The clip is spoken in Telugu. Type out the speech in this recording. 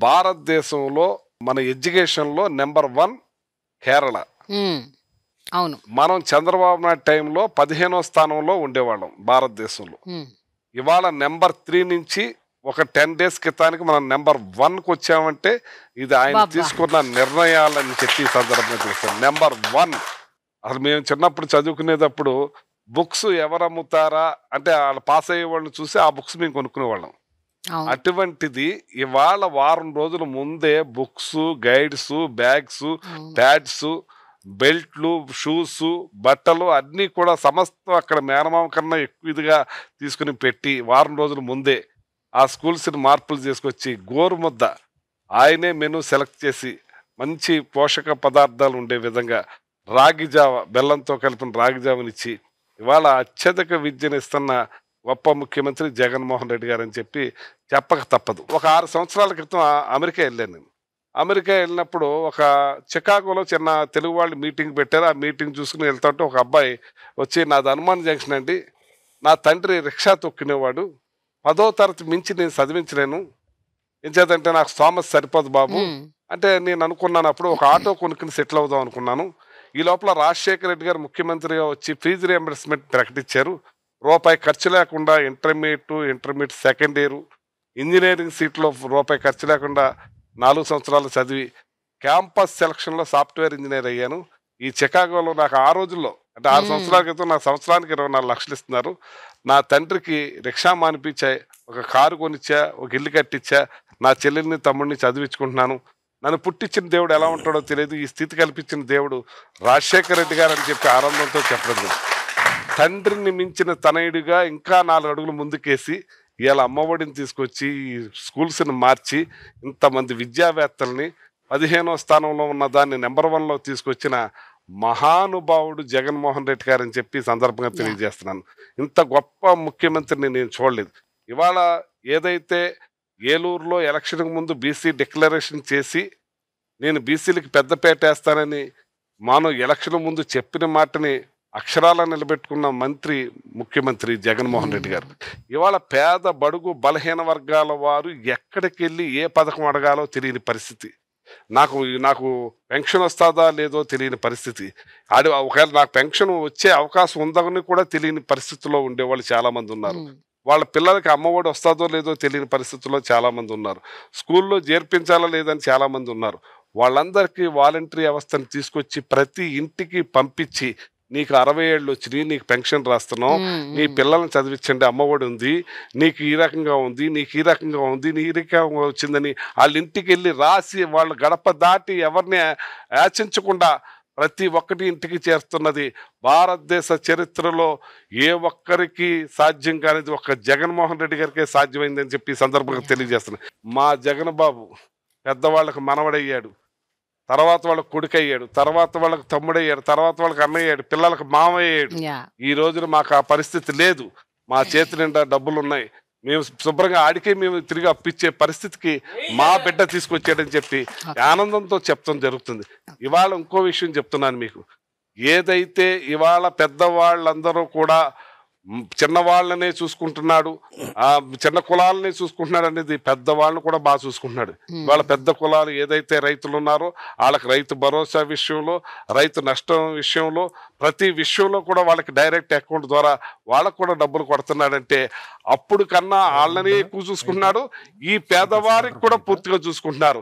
భారతదేశంలో మన ఎడ్యుకేషన్‌లో నంబర్ 1 కేరళ. హ్మ్. అవును. మనం చంద్రబాబు నాయుడు టైంలో 15వ స్థానంలో ఉండేవాళ్ళం భారతదేశంలో. హ్మ్. ఇవాళ నంబర్ 3 నుంచి ఒక 10 డేస్ క్రితానికి మనం నంబర్ 1కి వచ్చామంటే ఇది ఆయన అబ్బబ్బా! తీసుకున్న నిర్ణయాలని చెప్పి ఈ సందర్భంగా తెలుస్తాను. నంబర్ 1 అసలు మేము చిన్నప్పుడు చదువుకునేటప్పుడు బుక్స్ ఎవరు అమ్ముతారా అంటే ఆళ్ళు పాస్ అయ్యేవాళ్ళని చూసి ఆ బుక్స్ మేము కొనుక్కునేవాళ్ళం. అవును. అటువంటిది ఇవాళ వారం రోజుల ముందే బుక్స్, గైడ్స్, బ్యాగ్స్, అవును. ప్యాడ్స్, బెల్ట్లు, షూస్, బట్టలు అన్నీ కూడా సమస్తం అక్కడ మేనమామ కన్నా ఎక్కువ ఇదిగా తీసుకుని పెట్టి వారం రోజుల ముందే ఆ స్కూల్స్‌ని మార్పులు చేసుకొచ్చి గోరుముద్ద ఆయనే మెనూ సెలెక్ట్ చేసి మంచి పోషక పదార్థాలు ఉండే విధంగా రాగి జావ బెల్లంతో కలిపిన రాగి జావనిచ్చి ఇవాళ అత్యధిక విద్యనిస్తున్న గొప్ప ముఖ్యమంత్రి జగన్మోహన్ రెడ్డి గారని చెప్పి చెప్పక తప్పదు. ఒక 6 సంవత్సరాల క్రితం అమెరికా వెళ్ళాను నేను. అమెరికా వెళ్ళినప్పుడు ఒక చికాగోలో చిన్న తెలుగు వాళ్ళు మీటింగ్ పెట్టారు. ఆ మీటింగ్ చూసుకుని వెళ్తుంటే ఒక అబ్బాయి వచ్చి నాది హనుమాన్ జంక్షన్ అండి. నా తండ్రి రిక్షా తొక్కినేవాడు. 10వ తరగతి మించి నేను చదివించలేను. ఎంచేతంటే నాకు స్తోమత సరిపోదు బాబు. హ్మ్. అంటే నేను అనుకున్నాను అప్పుడు ఒక ఆటో కొనుక్కుని సెటిల్ అవుదాం అనుకున్నాను. ఈ లోపల రాజశేఖర రెడ్డి గారు ముఖ్యమంత్రిగా వచ్చి ఫీజు రియంబర్స్మెంట్ ప్రకటించారు. రూపాయి ఖర్చు లేకుండా ఇంటర్మీడియట్ సెకండ్ ఇయర్ ఇంజినీరింగ్ సీట్లో రూపాయి ఖర్చు లేకుండా 4 సంవత్సరాలు చదివి క్యాంపస్ సెలక్షన్‌లో సాఫ్ట్‌వేర్ ఇంజినీర్ అయ్యాను. ఈ చికాగోలో నాకు ఆ రోజుల్లో అంటే 6 హ్మ్. సంవత్సరాల క్రితం నాకు సంవత్సరానికి 24 లక్షలు ఇస్తున్నారు. నా తండ్రికి రిక్షా మానిపించా, ఒక కారు కొనిచ్చా, ఒక ఇల్లు కట్టించా, నా చెల్లెల్ని, తమ్ముడిని చదివించుకుంటున్నాను. నన్ను పుట్టించిన దేవుడు ఎలా ఉంటాడో తెలియదు. ఈ స్థితి కల్పించిన దేవుడు రాజశేఖర రెడ్డి గారని చెప్పి ఆనందంతో చెప్పడం. తండ్రిని మించిన తనయుడిగా ఇంకా 4 అడుగులు ముందుకేసి ఇవాళ అమ్మఒడిని తీసుకొచ్చి ఈ స్కూల్స్‌ని మార్చి ఇంతమంది విద్యావేత్తల్ని 15వ స్థానంలో ఉన్న దాన్ని నంబర్ 1లో తీసుకొచ్చిన మహానుభావుడు జగన్మోహన్ రెడ్డి గారని చెప్పి ఈ సందర్భంగా యాహ్! తెలియజేస్తున్నాను. ఇంత గొప్ప ముఖ్యమంత్రిని నేను చూడలేదు. ఇవాళ ఏదైతే ఏలూరులో ఎలక్షన్‌కి ముందు బీసీ డిక్లరేషన్ చేసి నేను బీసీలకి పెద్దపీటేస్తానని ఎలక్షన్ ముందు చెప్పిన మాటని అక్షరాలా నిలబెట్టుకున్న ముఖ్యమంత్రి జగన్మోహన్ రెడ్డి హ్మ్. గారు. ఇవాళ పేద, బడుగు, బలహీన వర్గాల వారు ఎక్కడికెళ్ళి ఏ పథకం అడగాలో తెలియని పరిస్థితి. నాకు నాకు పెన్షన్ వస్తాదా లేదో తెలియని పరిస్థితి. ఒకవేళ నాకు పెన్షన్ వచ్చే అవకాశం ఉందని కూడా తెలియని పరిస్థితిలో ఉండేవాళ్ళు చాలామంది ఉన్నారు. హ్మ్. వాళ్ళ పిల్లలకి అమ్మఒడి వస్తాదో లేదో తెలియని పరిస్థితుల్లో చాలామంది ఉన్నారు. స్కూల్లో చేర్పించాలా లేదని చాలామంది ఉన్నారు. వాళ్ళందరికీ వాలంటరీ వ్యవస్థను తీసుకొచ్చి ప్రతి ఇంటికి పంపించి నీకు 60 ఏళ్ళు వచ్చినాయి, నీకు పెన్షన్ రాస్తున్నాం, హ్మ్. నీ హ్మ్. పిల్లల్ని చదివించండి, అమ్మఒడి ఉంది, నీకు ఈ రకంగా ఉంది, నీకు ఈ రకంగా ఉంది, నీ ఈ రకంగా వచ్చిందని వాళ్ళ ఇంటికి వెళ్ళి రాసి వాళ్ళు గడప దాటి ఎవరిని యాచించకుండా ప్రతి ఒక్కటి ఇంటికి చేరుతున్నది భారతదేశ చరిత్రలో ఏ ఒక్కరికి సాధ్యం కానిది ఒక్క జగన్మోహన్ రెడ్డి గారికే సాధ్యమైందని చెప్పి ఈ సందర్భంగా యాహ్! తెలియజేస్తున్నాను. మా జగన్ బాబు పెద్దవాళ్ళకు మనవడయ్యాడు, తర్వాత వాళ్ళకి కొడుకయ్యాడు, తర్వాత వాళ్ళకి తమ్ముడయ్యాడు, తర్వాత వాళ్ళకి అన్నయ్యాడు, పిల్లలకు మామయ్యాడు. యాహ్! ఈ రోజున మాకు ఆ పరిస్థితి లేదు. మా చేతి నిండా డబ్బులున్నాయి. మేము శుభ్రంగా ఆడికే మేము తిరిగి అప్పిచ్చే పరిస్థితికి మా బిడ్డ తీసుకొచ్చాడని చెప్పి ఓకే. ఆనందంతో చెప్పడం జరుగుతుంది. ఇవాళ ఇంకో విషయం చెప్తున్నాను మీకు. ఏదైతే ఇవాళ పెద్దవాళ్ళందరూ కూడా చిన్నవాళ్ళనే చూసుకుంటున్నాడు, చిన్న కులాలనే చూసుకుంటున్నాడు అనేది పెద్దవాళ్ళని కూడా బాగా చూసుకుంటున్నాడు. హ్మ్. ఇవాళ పెద్ద కులాలు ఏదైతే రైతులు ఉన్నారో వాళ్ళకి రైతు భరోసా విషయంలో, రైతు నష్టం విషయంలో, ప్రతి విషయంలో కూడా వాళ్ళకి డైరెక్ట్ అకౌంట్ ద్వారా వాళ్ళకు కూడా డబ్బులు కొడుతున్నాడంటే అప్పుడు కన్నా వాళ్ళనే ఎక్కువ చూసుకుంటున్నాడు. ఈ పేదవారికి కూడా పూర్తిగా చూసుకుంటున్నారు.